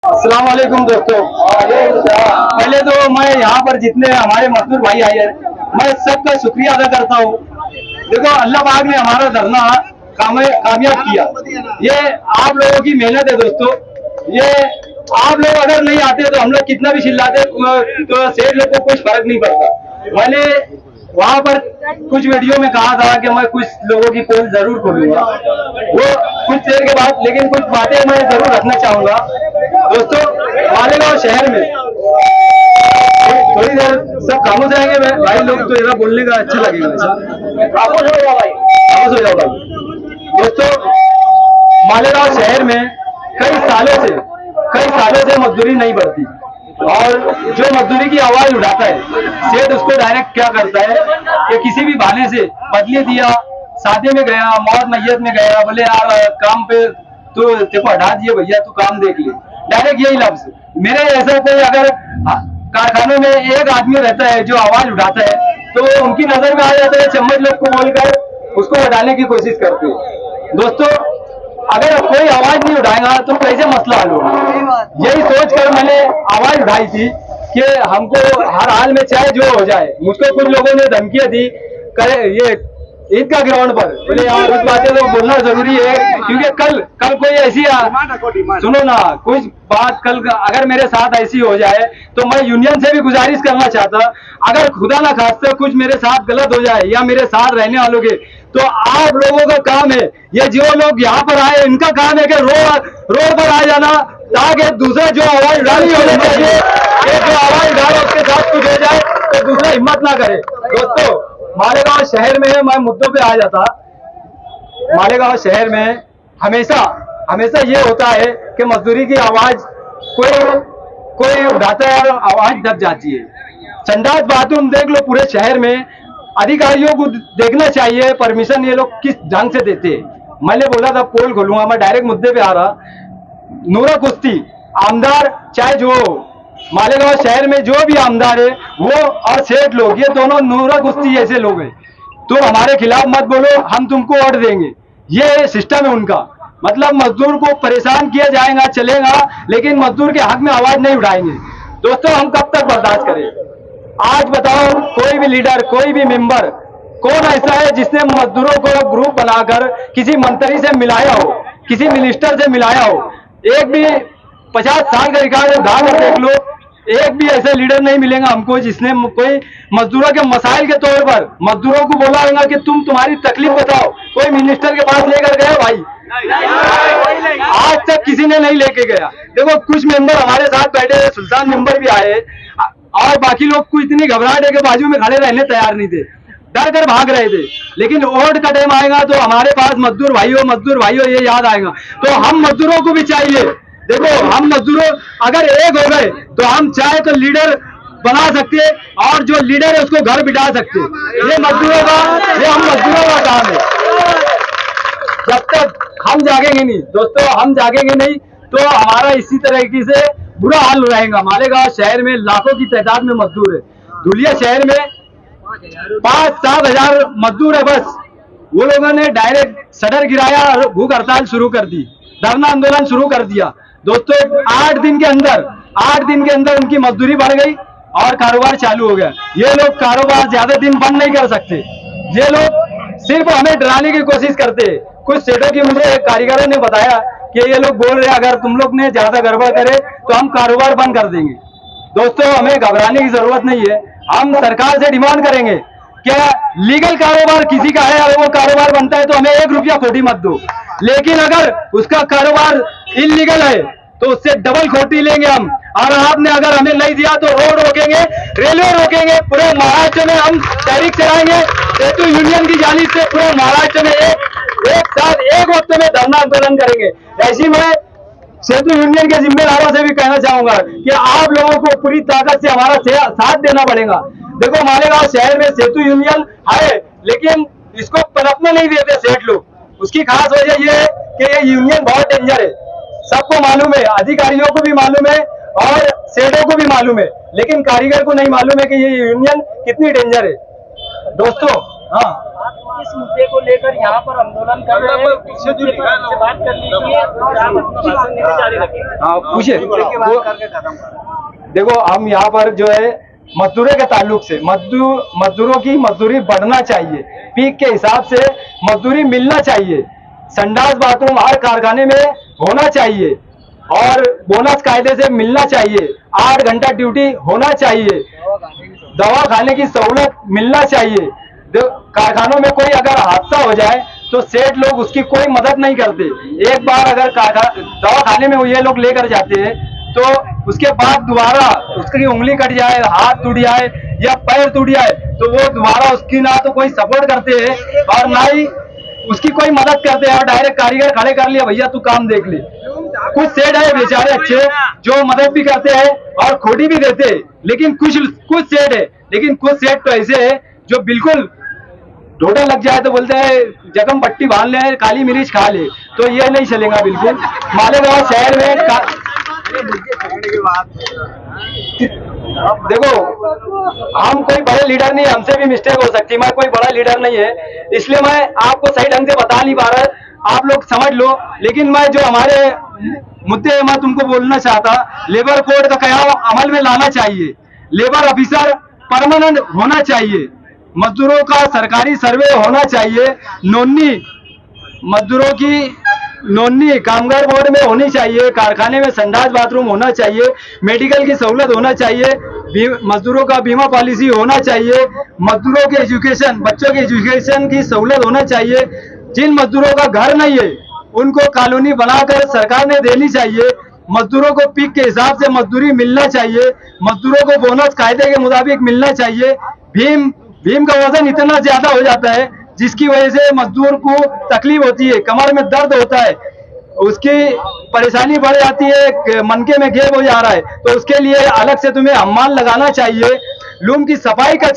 अस्सलाम वालेकुम दोस्तों। पहले तो मैं यहाँ पर जितने हमारे मजदूर भाई आए हैं, मैं सबका शुक्रिया अदा करता हूँ। देखो, अल्लाह पाक ने हमारा धरना कामयाब किया। ये आप लोगों की मेहनत है दोस्तों। ये आप लोग अगर नहीं आते तो हम लोग कितना भी चिल्लाते तो सेठ लोग को कुछ फर्क नहीं पड़ता। मैंने वहां पर कुछ वीडियो में कहा था कि मैं कुछ लोगों की पोल जरूर खोलूंगा, वो कुछ देर के बाद, लेकिन कुछ बातें मैं जरूर रखना चाहूंगा दोस्तों। मालेगांव शहर में थोड़ी देर सब खामोश रहेंगे भाई लोग, तो जरा बोलने का अच्छा लगेगा। खामोश हो जाओ भाई, खामोश हो जाओ भाई। दोस्तों, मालेगांव शहर में कई सालों से मजदूरी नहीं बढ़ती, और जो मजदूरी की आवाज उठाता है सेठ उसको डायरेक्ट क्या करता है कि किसी भी बहाने से बदले दिया, शादी में गया, मौत मैयत में गया, बोले यार काम पे तो देखो हटा दिए भैया, तू काम देख ले। डायरेक्ट यही लफ्ज। मेरे ऐसा कोई अगर कारखानों में एक आदमी रहता है जो आवाज उठाता है तो उनकी नजर में आ जाता है, चम्मच लोग को बोलकर उसको हटाने की कोशिश करते हैं। दोस्तों, अगर कोई आवाज नहीं उठाएगा तो कैसे मसला हल होगा? यही सोचकर मैंने आवाज उठाई थी कि हमको हर हाल में चाहे जो हो जाए। मुझको कुछ लोगों ने धमकियां दी, करे ये ईदगाह ग्राउंड पर, बोले यार कुछ बातें तो बोलना जरूरी है, क्योंकि कल कोई ऐसी सुनो ना, कुछ बात कल अगर मेरे साथ ऐसी हो जाए तो मैं यूनियन से भी गुजारिश करना चाहता, अगर खुदा ना खास्ता कुछ मेरे साथ गलत हो जाए या मेरे साथ रहने वालों के, तो आप लोगों का काम है, ये जो लोग यहाँ पर आए इनका काम है कि रोड पर आ जाना, ताकि दूसरा जो आवाज उठानी होनी चाहिए, जो आवाज उठाए उसके साथ कुछ हो जाए तो दूसरा हिम्मत ना करे। दोस्तों, मालेगांव शहर में मैं मुद्दों पे आ जाता। मालेगांव शहर में हमेशा ये होता है कि मजदूरी की आवाज कोई उठाता है और आवाज दब जाती है। संडास बाथरूम देख लो पूरे शहर में, अधिकारियों को देखना चाहिए परमिशन ये लोग किस ढंग से देते हैं। मैंने बोला था पोल खोलूंगा, मैं डायरेक्ट मुद्दे पे आ रहा। नूरा कुश्ती आमदार चाहे जो मालेगांव शहर में जो भी आमदार है वो और सेठ लोग, ये दोनों नूरा कुश्ती ऐसे लोग हैं। तुम हमारे खिलाफ मत बोलो, हम तुमको वोट देंगे, ये सिस्टम है उनका। मतलब मजदूर को परेशान किया जाएगा चलेगा, लेकिन मजदूर के हक में आवाज नहीं उठाएंगे। दोस्तों, हम कब तक बर्दाश्त करें? आज बताओ, कोई भी लीडर, कोई भी मेंबर, कौन ऐसा है जिसने मजदूरों को ग्रुप बनाकर किसी मंत्री से मिलाया हो, किसी मिनिस्टर से मिलाया हो? एक भी 50 साल का रिकॉर्ड उठा कर देख लो, एक भी ऐसा लीडर नहीं मिलेगा हमको जिसने कोई मजदूरों के मसाइल के तौर पर मजदूरों को बोला होगा कि तुम्हारी तकलीफ बताओ। कोई मिनिस्टर के पास लेकर गया भाई? आज तक किसी ने नहीं लेके गया। देखो, कुछ मेंबर हमारे साथ बैठे हैं, सुल्तान मेंबर भी आए, और बाकी लोग को इतनी घबराहट है कि बाजू में खड़े रहने तैयार नहीं थे, डर कर भाग रहे थे। लेकिन वोट का टाइम आएगा तो हमारे पास मजदूर भाइयों ये याद आएगा। तो हम मजदूरों को भी चाहिए। देखो, हम मजदूरों अगर एक हो गए तो हम चाहे तो लीडर बना सकते, और जो लीडर है उसको घर बिठा सकते। ये हम मजदूरों का काम है। जब तक हम जागेंगे नहीं दोस्तों, हम जागेंगे नहीं तो हमारा इसी तरीके से बुरा हाल रहेगा। मालेगांव शहर में लाखों की तादाद में मजदूर है। धुलिया शहर में 5-7 हजार मजदूर है बस। वो लोगों ने डायरेक्ट शटर गिराया और भूख हड़ताल शुरू कर दी, धरना आंदोलन शुरू कर दिया। दोस्तों, 8 दिन के अंदर उनकी मजदूरी बढ़ गई और कारोबार चालू हो गया। ये लोग कारोबार ज्यादा दिन बंद नहीं कर सकते। ये लोग सिर्फ हमें डराने की कोशिश करते हैं। कुछ सेठों की मुझे एक कारीगरों ने बताया कि ये लोग बोल रहे हैं अगर तुम लोग ने ज्यादा गड़बड़ करे तो हम कारोबार बंद कर देंगे। दोस्तों, हमें घबराने की जरूरत नहीं है। हम सरकार से डिमांड करेंगे, क्या लीगल कारोबार किसी का है, अगर वो कारोबार बनता है तो हमें 1 रुपया खोटी मत दो। लेकिन अगर उसका कारोबार इलीगल है तो उससे डबल खोटी लेंगे हम। और आपने अगर हमें नहीं दिया तो रोड रोकेंगे, रेलवे रोकेंगे, पूरे महाराष्ट्र में हम तहरीक चलाएंगे। सेतु यूनियन की जानिब से पूरे महाराष्ट्र में एक साथ एक वक्त में धरना आंदोलन करेंगे। ऐसी मैं सेतु यूनियन के जिम्मेदारों से भी कहना चाहूंगा कि आप लोगों को पूरी ताकत से हमारा साथ देना पड़ेगा। देखो, मालेगांव शहर में सेतु यूनियन है, लेकिन इसको पनपने नहीं देते सेठ लोग। उसकी खास वजह यह है कि ये यूनियन बहुत डेंजर है। सबको मालूम है, अधिकारियों को भी मालूम है और सेठों को भी मालूम है, लेकिन कारीगर को नहीं मालूम है कि ये यूनियन कितनी डेंजर है। दोस्तों, हाँ, किस मुद्दे को लेकर यहाँ पर आंदोलन कर रहे हैं, किस मुद्दे पर हमसे बात कर लीजिए और आप अपना भाषण देने जारी रखें। हाँ पूछे। देखो हम यहाँ पर जो है मजदूरों के ताल्लुक से मजदूरों की मजदूरी बढ़ना चाहिए, पीक के हिसाब से मजदूरी मिलना चाहिए, संडास बाथरूम हर कारखाने में होना चाहिए और बोनस कायदे से मिलना चाहिए, 8 घंटा ड्यूटी होना चाहिए, दवा खाने की सहूलत मिलना चाहिए। कारखानों में कोई अगर हादसा हो जाए तो सेठ लोग उसकी कोई मदद नहीं करते। एक बार अगर दवा खाने में ये लोग लेकर जाते हैं तो उसके बाद दोबारा उसकी उंगली कट जाए, हाथ टूट जाए या पैर टूट जाए तो वो दोबारा उसकी ना तो कोई सपोर्ट करते हैं और ना ही उसकी कोई मदद करते हैं और डायरेक्ट कारीगर खड़े कर लिया, भैया तू काम देख ले। कुछ सेठ है बेचारे अच्छे जो मदद भी करते हैं और खोटी भी देते हैं, लेकिन कुछ सेठ है, लेकिन कुछ सेठ तो ऐसे है जो बिल्कुल ढोटा लग जाए तो बोलते हैं जख्म पट्टी बांध ले, काली मिर्च खा ले, तो ये नहीं चलेगा बिल्कुल। मालेगांव शहर में देखो हम कोई बड़े लीडर नहीं, हमसे भी मिस्टेक हो सकती है, मैं कोई बड़ा लीडर नहीं है, इसलिए मैं आपको सही ढंग से बता नहीं पा रहा, आप लोग समझ लो। लेकिन मैं जो हमारे मुद्दे मैं तुमको बोलना चाहता, लेबर कोड का कयाम अमल में लाना चाहिए, लेबर ऑफिसर परमानेंट होना चाहिए, मजदूरों का सरकारी सर्वे होना चाहिए, नोनी मजदूरों की नोनी कामगार बोर्ड में होनी चाहिए, कारखाने में संडास बाथरूम होना चाहिए, मेडिकल की सहूलत होना चाहिए, मजदूरों का बीमा पॉलिसी होना चाहिए, मजदूरों के एजुकेशन बच्चों के एजुकेशन की सहूलत होना चाहिए। जिन मजदूरों का घर नहीं है उनको कॉलोनी बनाकर सरकार ने देनी चाहिए, मजदूरों को पीक के हिसाब से मजदूरी मिलना चाहिए, मजदूरों को बोनस कायदे के मुताबिक मिलना चाहिए। भीम का वजन इतना ज्यादा हो जाता है जिसकी वजह से मजदूर को तकलीफ होती है, कमर में दर्द होता है, उसकी परेशानी बढ़ जाती है, मनके में घेब हो जा रहा है, तो उसके लिए अलग से तुम्हें हम्माल लगाना चाहिए, लूम की सफाई का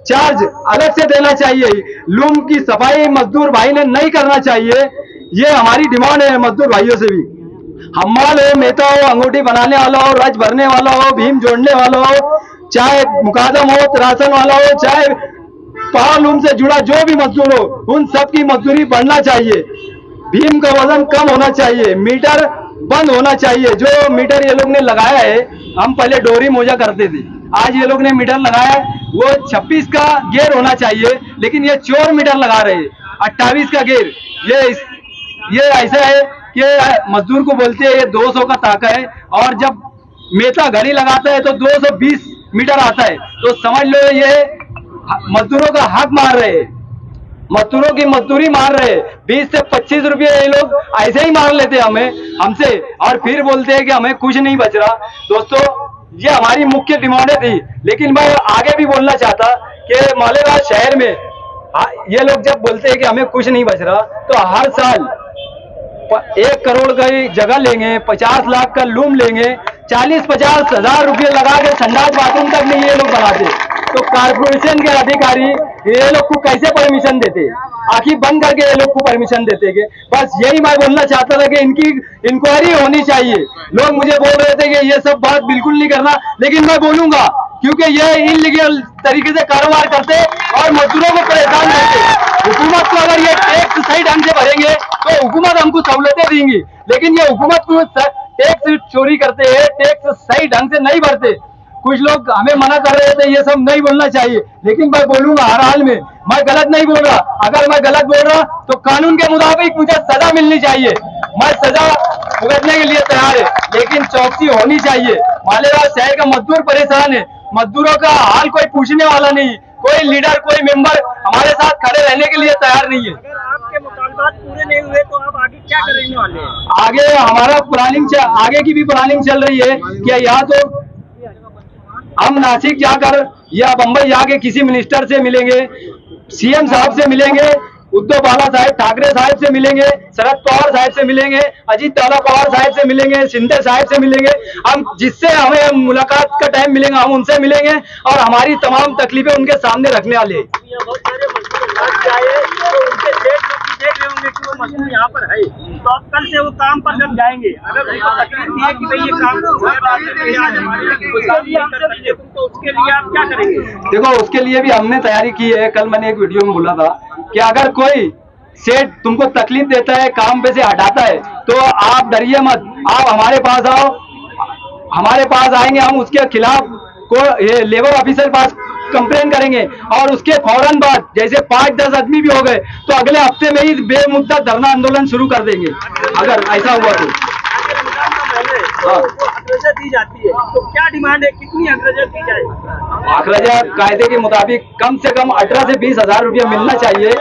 चार्ज अलग से देना चाहिए, लूम की सफाई मजदूर भाई ने नहीं करना चाहिए। ये हमारी डिमांड है मजदूर भाइयों से भी। हम्माल हो, मेहता हो, अंगूठी बनाने वाला हो, रज भरने वाला हो, भीम जोड़ने वाला हो, चाहे मुकादम हो, राशन वाला हो, चाहे पावर लूम से जुड़ा जो भी मजदूर हो, उन सब की मजदूरी बढ़ना चाहिए, भीम का वजन कम होना चाहिए, मीटर बंद होना चाहिए। जो मीटर ये लोग ने लगाया है, हम पहले डोरी मोजा करते थे, आज ये लोग ने मीटर लगाया है वो 26 का गेयर होना चाहिए, लेकिन ये चोर मीटर लगा रहे हैं 28 का गेयर। ये ऐसा है कि मजदूर को बोलते हैं ये 200 का ताका है और जब मेहता घड़ी लगाता है तो 220 मीटर आता है, तो समझ लो ये मजदूरों का हक मार रहे हैं, मजदूरों की मजदूरी मार रहे हैं। 20 से 25 रुपये ये लोग ऐसे ही मार लेते हैं हमसे और फिर बोलते हैं कि हमें कुछ नहीं बच रहा। दोस्तों ये हमारी मुख्य डिमांडें थी, लेकिन मैं आगे भी बोलना चाहता कि मालेगांव शहर में ये लोग जब बोलते हैं कि हमें कुछ नहीं बच रहा, तो हर साल 1 करोड़ की जगह लेंगे, 50 लाख का लूम लेंगे, 40-50 हजार रुपये लगा के संडास बाथरूम तक नहीं ये लोग बनाते, तो कारपोरेशन के अधिकारी ये लोग को कैसे परमिशन देते? आखिर बंद करके ये लोग को परमिशन देते के? बस यही मैं बोलना चाहता था कि इनकी इंक्वायरी होनी चाहिए। लोग मुझे बोल रहे थे कि ये सब बात बिल्कुल नहीं करना, लेकिन मैं बोलूंगा क्योंकि ये इनलीगल तरीके से कारोबार करते और मजदूरों को परेशान करते। हुकूमत को अगर ये टैक्स सही ढंग से भरेंगे तो हुकूमत हमको सहूलतें देंगी, लेकिन ये हुकूमत को टैक्स चोरी करते हैं, टैक्स सही ढंग से नहीं भरते। कुछ लोग हमें मना कर रहे थे ये सब नहीं बोलना चाहिए, लेकिन मैं बोलूंगा हर हाल में, मैं गलत नहीं बोल रहा। अगर मैं गलत बोल रहा तो कानून के मुताबिक मुझे सजा मिलनी चाहिए, मैं सजा भुगतने के लिए तैयार है, लेकिन चौकसी होनी चाहिए। मालेगांव शहर का मजदूर परेशान है, मजदूरों का हाल कोई पूछने वाला नहीं, कोई लीडर कोई मेंबर हमारे साथ खड़े रहने के लिए तैयार नहीं है। अगर आपके मुतालबात पूरे नहीं हुए तो आप आगे क्या करने वाले हैं? आगे हमारा प्लानिंग आगे की भी प्लानिंग चल रही है कि या तो हम नासिक जाकर या बंबई जाके किसी मिनिस्टर से मिलेंगे, सीएम साहब से मिलेंगे, उद्धव बाला साहब ठाकरे साहब से मिलेंगे, शरद पवार साहब से मिलेंगे, अजीत पवार साहब से मिलेंगे, शिंदे साहब से मिलेंगे। हम जिससे हमें मुलाकात का टाइम मिलेगा हम उनसे मिलेंगे और हमारी तमाम तकलीफें उनके सामने रखने वाले हैं। बहुत सारे मजदूर उनके देख रहे होंगे कि वो मजदूर यहाँ पर है, तो आप कल से वो काम पर जब जाएंगे, अगर उनको तकलीफ नहीं है कि भाई ये काम तो उसके लिए आप क्या करेंगे? देखो उसके लिए भी हमने तैयारी की है। कल मैंने एक वीडियो में बोला था कि अगर कोई सेठ तुमको तकलीफ देता है, काम पे से हटाता है, तो आप डरिए मत, आप हमारे पास आओ, हमारे पास आएंगे, हम उसके खिलाफ को ये लेबर ऑफिसर पास कंप्लेन करेंगे और उसके फौरन बाद जैसे 5-10 आदमी भी हो गए तो अगले हफ्ते में ही बेमुद्दत धरना आंदोलन शुरू कर देंगे अगर ऐसा हुआ तो। अखराजा दी जाती है तो क्या डिमांड है, कितनी अखराजा दी जाए? अखराजा कायदे के मुताबिक कम से कम 18 से 20 हजार रुपया मिलना चाहिए।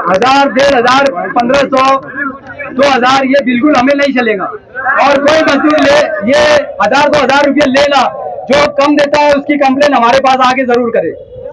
1000, 1500, 1500, 2000 ये बिल्कुल हमें नहीं चलेगा। और कोई मजदूर ले ये 1000-2000 रुपया लेना, जो कम देता है उसकी कंप्लेन हमारे पास आके जरूर करे।